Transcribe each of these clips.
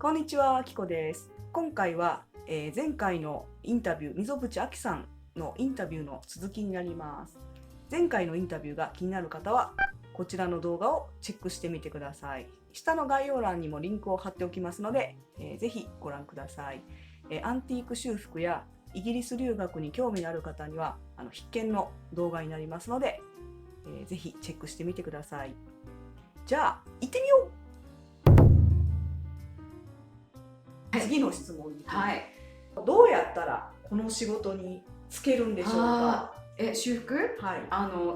こんにちは、きこです。今回は、前回のインタビュー、溝淵亜希さんのインタビューの続きになります。前回のインタビューが気になる方は、こちらの動画をチェックしてみてください。下の概要欄にもリンクを貼っておきますので、ぜひご覧ください。アンティーク修復やイギリス留学に興味のある方には必見の動画になりますので、ぜひチェックしてみてください。じゃあ行ってみよう。次の質問に、どうやったらこの仕事に就けるんでしょうか。修復？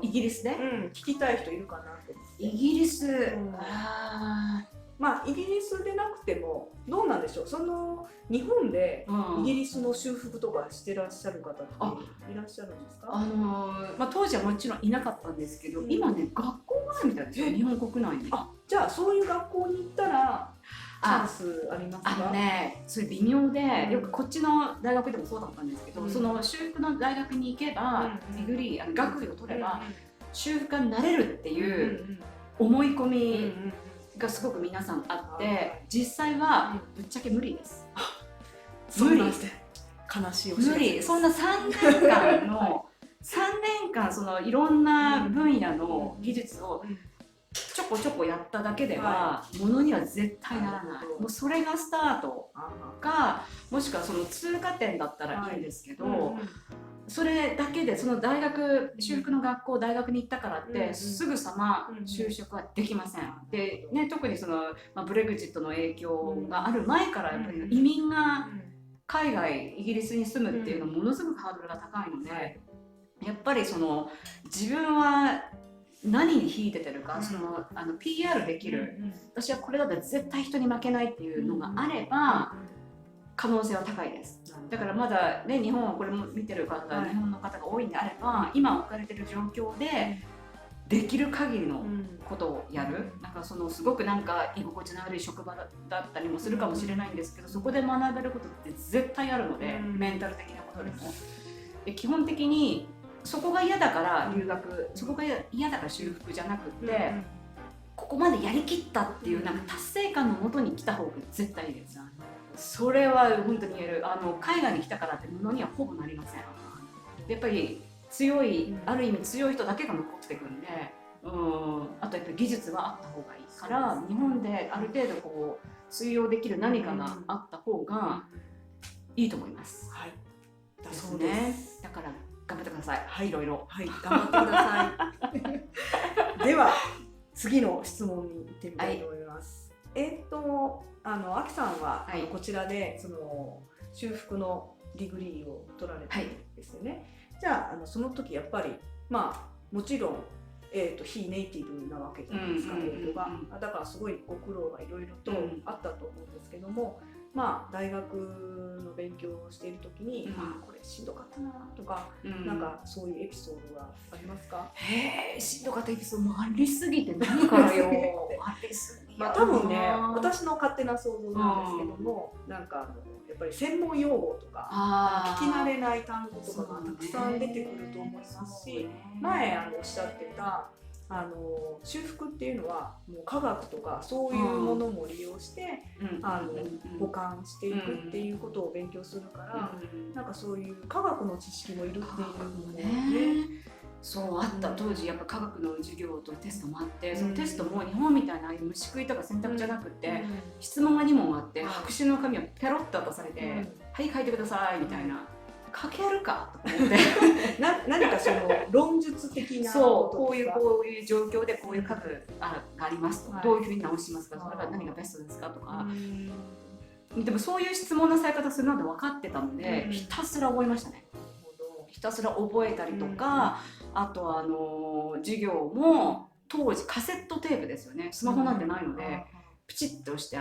イギリスで？聞きたい人いるかなと。イギリス、まあイギリスでなくてもどうなんでしょう。その日本でイギリスの修復とかしてらっしゃる方っていらっしゃるんですか？当時はもちろんいなかったんですけど、今ね学校があるみたいですよ、日本国内に。じゃあそういう学校に行ったらチャンスありますか？それ微妙で、よくこっちの大学でもそうだったんですけど、その修復の大学に行けば、ディグリー、学位を取れば修復家になれるっていう思い込みがすごく皆さんあって、実際はぶっちゃけ無理です。無理。悲しいお知らせです。無理。そんな3年間そのいろんな分野の技術をちょこちょこやっただけではものには絶対ならない。もうそれがスタートか、もしくはその通過点だったらいいんですけど、それだけでその大学、修復の学校、大学に行ったからってすぐさま就職はできません。でね、特にそのブレグジットの影響がある前からやっぱり移民が海外、イギリスに住むっていうのはものすごくハードルが高いので、やっぱりその自分は何に秀でてるか、そのPR できる、私はこれだったら絶対人に負けないっていうのがあれば可能性は高いです。だからまだね、日本はこれも見てる方、日本の方が多いんであれば、今置かれてる状況でできる限りのことをやる、なんかそのすごくなんか居心地の悪い職場だったりもするかもしれないんですけど、そこで学べることって絶対あるので、メンタル的なことでも。で、基本的にそこが嫌だから留学、そこが嫌だから修復じゃなくて、ここまでやりきったっていうなんか達成感のもとに来た方が絶対いいです。それは本当に言える。海外に来たからってものにはほぼなりません。やっぱり強い、ある意味強い人だけが残ってくんで、あとやっぱり技術はあった方がいいから、日本である程度こう通用できる何かがあった方がいいと思います。はい。だそうね。だから頑張ってください。はい、いろいろ。はい、頑張ってください。では次の質問に行ってみたいと思います。あきさんは、こちらでその修復のディグリーを取られてるんですよね。じゃあその時やっぱりもちろん非ネイティブなわけじゃないですか、英語が。だからすごいご苦労がいろいろとあったと思うんですけども、大学の勉強をしている時に、これしんどかったなとか、なんかそういうエピソードがありますか？しんどかったエピソードもありすぎて何からよ。ありすぎ。多分ね、私の勝手な想像なんですけども、なんかやっぱり専門用語とか聞き慣れない単語とかがたくさん出てくると思いますし、前おっしゃってた修復っていうのはもう科学とかそういうものも利用して保管していくっていうことを勉強するから、なんかそういう科学の知識もいるっていうのもね。そうあった。当時やっぱ科学の授業とテストもあって、そのテストも日本みたいな虫食いとか選択じゃなくて、質問が2問あって、白紙の紙をペロッと渡されて、はい書いてくださいみたいな。書けるかと思って何かその論述的な、こういう状況でこういう家具がありますと、どういうふうに直しますか、それが何がベストですかとか。でもそういう質問のされ方するので分かってたので、ひたすら覚えましたね。ひたすら覚えたりとか、あと授業も当時カセットテープですよね。スマホなんてないので、プチッとして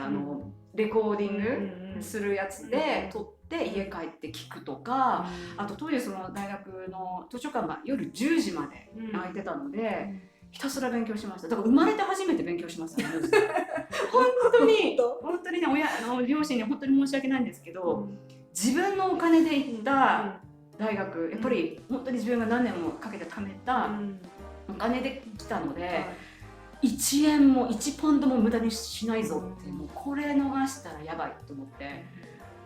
レコーディングするやつで撮って家帰って聞くとか、あと当時その大学の図書館が夜10時まで空いてたので、ひたすら勉強しました。だから生まれて初めて勉強しましたね。本当にね、両親に本当に申し訳ないんですけど、自分のお金で行った大学、やっぱり本当に自分が何年もかけて貯めたお金で来たので、1円も1ポンドも無駄にしないぞって、もうこれ逃したらやばいと思って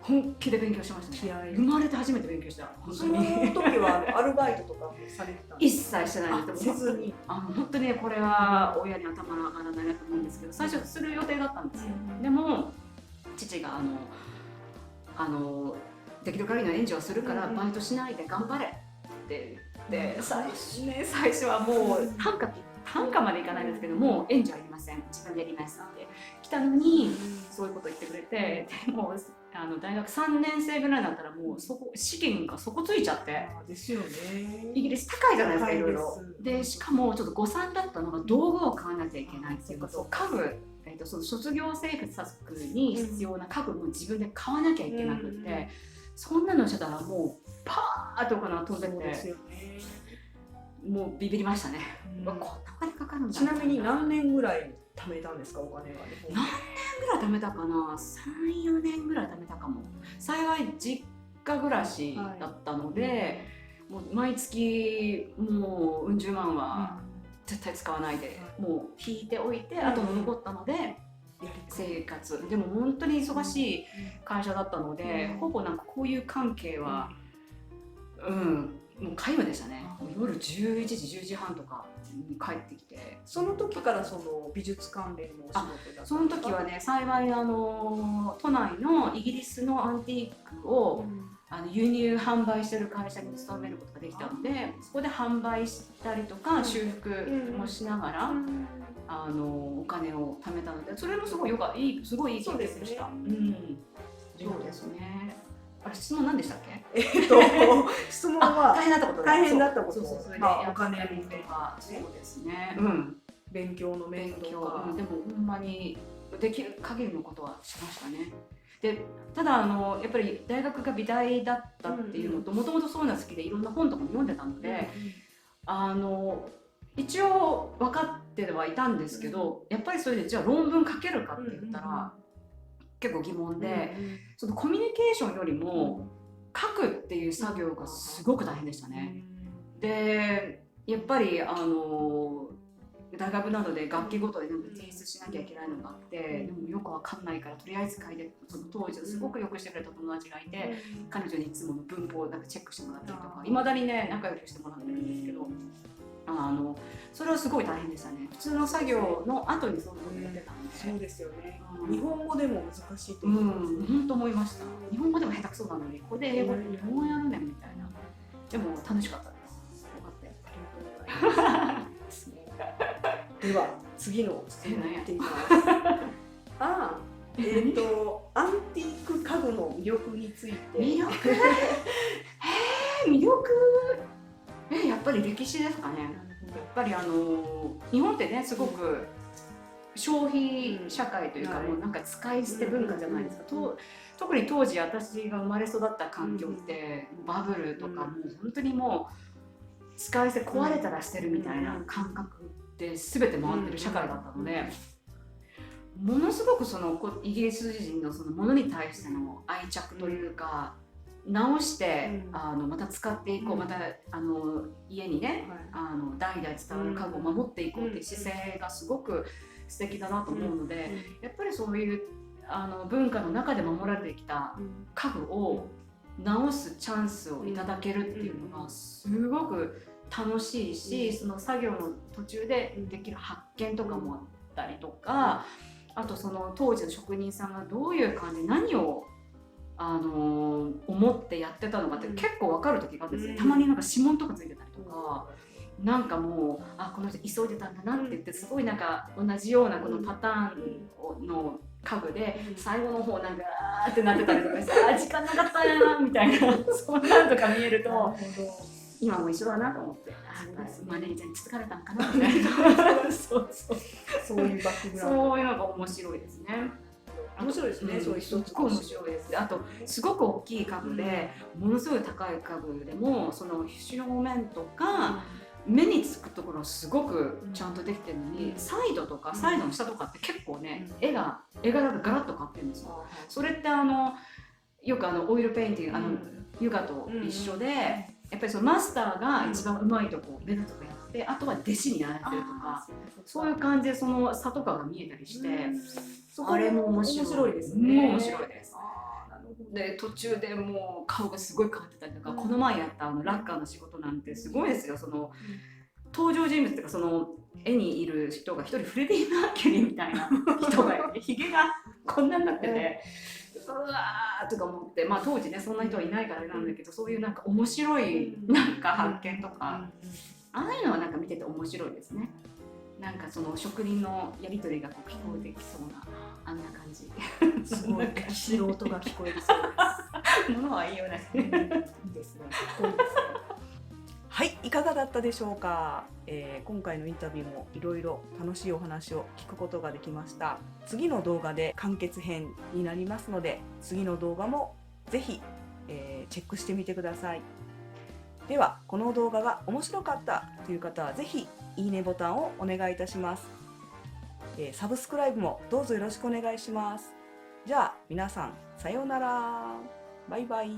本気で勉強しましたね。生まれて初めて勉強した。本当にその時はアルバイトとかもされてたんですか？一切してないんですけど、せずに本当にねこれは親に頭が上がらないなと思うんですけど、最初する予定だったんですよ。でも父ができる限りの援助をするからバイトしないで頑張れって言って、最初はもう単価までいかないんですけども、援助はいりません、自分でやりますって来たのに、そういうこと言ってくれて、でも大学3年生ぐらいになったらもう資金が底ついちゃって、ですよね。イギリス高いじゃないですか、いろいろ。でしかもちょっと誤算だったのが道具を買わなきゃいけないっていうこと、家具、その卒業生活に必要な家具も自分で買わなきゃいけなくて、そんなのしてたらもうパーッとかな飛んでて、もうビビりましたね。こんなお金かかるんだ。ちなみに何年ぐらい貯めたんですか、お金は。何年ぐらい貯めたかな、3、4年ぐらい貯めたかも。幸い実家暮らしだったので、もう毎月もううん十万は絶対使わないで、もう引いておいて、あとの残ったので生活。でも本当に忙しい会社だったので、ほぼなんかこういう関係はもう皆無でしたね。夜11時10時半とかに帰ってきて。その時からその美術関連のお仕事だったんですか？その時はね、幸い都内のイギリスのアンティークを、輸入販売してる会社に勤めることができたので、そこで販売したりとか修復もしながら、お金を貯めたので、それもすごいすごいいい経験でした。そうですね。質問何でしたっけ？質問は大変だったこと。大変だったこと。お金とか、そうですね。勉強の面とか。でもほんまにできる限りのことはしましたね。で、ただやっぱり大学が美大だったっていうのと、もともとそういうの好きでいろんな本とかも読んでたので、一応分かってはいたんですけど、やっぱりそれでじゃあ論文書けるかって言ったら結構疑問で、そのコミュニケーションよりも書くっていう作業がすごく大変でしたね。でやっぱり大学などで楽器ごとで提出しなきゃいけないのがあって、でもよくわかんないからとりあえず書いて、その当時すごくよくしてくれた友達がいて、彼女にいつもの文法をチェックしてもらったりとか、いまだにね仲良くしてもらってるんですけど、それはすごい大変でしたね。普通の作業の後にそういうことやってたんで。そうですよね。日本語でも難しいと思いますね。本当思いました。日本語でも下手くそなのに、ここで英語でどうやるねんみたいな。でも楽しかったです。よかったよ。ありがとうございます。では次の質問いってみます。アンティーク家具の魅力について。魅力？魅力？やっぱり歴史ですかね。やっぱり日本ってねすごく消費社会というか、もうなんか使い捨て文化じゃないですか。特に当時私が生まれ育った環境ってバブルとかもう本当にもう使い捨て壊れたら捨てるみたいな感覚で全て回ってる社会だったので、ものすごくそのイギリス人のそのものに対しての愛着というか、直してまた使っていこう、また家にね代々伝わる家具を守っていこうっていう姿勢がすごく素敵だなと思うので、やっぱりそういう文化の中で守られてきた家具を直すチャンスをいただけるっていうのがすごく楽しいし、その作業の途中でできる発見とかもあったりとか、あとその当時の職人さんがどういう感じ、何を思ってやってたのかって結構分かる時があるんですよ。たまになんか指紋とかついてたりとか、なんかもうこの人急いでたんだなって言って、すごいなんか同じようなこのパターンの家具で最後の方なんかってなってたりとかして、時間なかったなみたいなそんなのとか見えると今も一緒だなと思って、マネージャーにつつかれたんかなみたいなそういうバックグラウンド、そういうのが面白いですね。面白いですね。そういう一つ面白いです。あとすごく大きい家具で、ものすごい高い家具でもその表面とか目につくところすごくちゃんとできてるのに、サイドとかサイドの下とかって結構ね絵柄がガラッと変わってるんですよ。それってよくオイルペインティング、油画と一緒で、やっぱりそのマスターが一番うまいとこ目のとこやっであとは弟子になられてるとか、そういう感じでその差とかが見えたりして、あれも面白いですね。面白いです。で途中でもう顔がすごい変わってたりとか、この前やったラッカーの仕事なんてすごいですよ。その登場人物っていうか、その絵にいる人が一人フレディ・マーキュリーみたいな人がいて、ひげがこんなになってて、うわーとか思って、まあ当時ねそんな人はいないからなんだけど、そういうなんか面白いなんか発見とか、ああいうのはなんか見てて面白いですね。なんかその職人のやり取りがこう聞こえてきそうな、あんな感じ。すごい歴史の音が聞こえるそうです。ものはいいよね。いいですね。かっこいいですね。はい、いかがだったでしょうか。今回のインタビューもいろいろ楽しいお話を聞くことができました。次の動画で完結編になりますので、次の動画もぜひ、チェックしてみてください。では、この動画が面白かったという方はぜひいいねボタンをお願いいたします。サブスクライブもどうぞよろしくお願いします。じゃあ皆さん、さようなら。バイバイ。